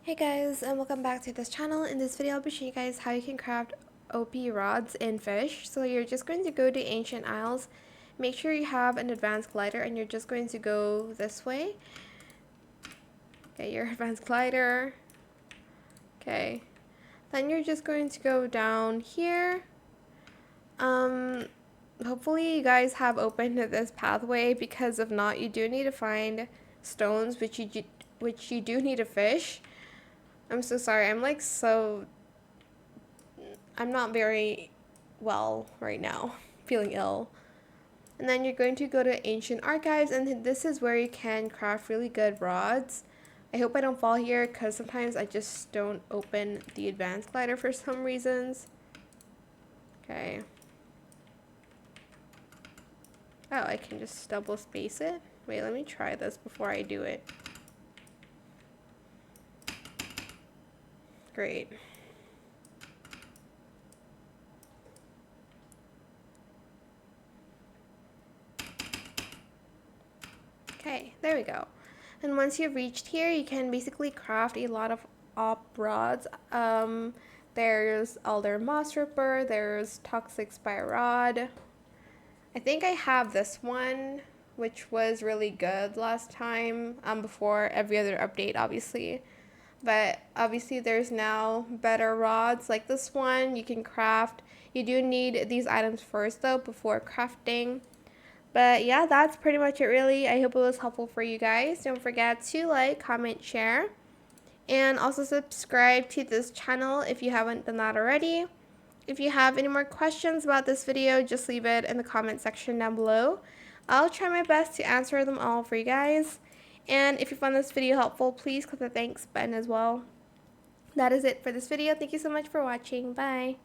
Hey guys, and welcome back to this channel. In this video, I'll be showing you guys how you can craft OP rods in Fish. So you're just going to go to Ancient Isles, make sure you have an advanced glider, and you're just going to go this way. Get your advanced glider. Okay. Then you're just going to go down here. Hopefully you guys have opened this pathway, because if not, you do need to find stones, which you do need to fish. I'm so sorry. I'm not very well right now, feeling ill. And then you're going to go to Ancient Archives, and this is where you can craft really good rods. I hope I don't fall here, because sometimes I just don't open the advanced glider for some reasons. Okay. Oh, I can just double space it? Wait, let me try this before I do it. Great. Okay, there we go. And once you've reached here, you can basically craft a lot of op rods. There's Elder Moss Ripper, there's Toxic Spyro Rod. I think I have this one, which was really good last time, before every other update, obviously. But obviously there's now better rods like this one you can craft. You do need these items first though before crafting. But yeah, that's pretty much it really. I hope it was helpful for you guys. Don't forget to like, comment, share, and also subscribe to this channel if you haven't done that already. If you have any more questions about this video, just leave it in the comment section down below. I'll try my best to answer them all for you guys. And if you found this video helpful, please click the thanks button as well. That is it for this video. Thank you so much for watching. Bye.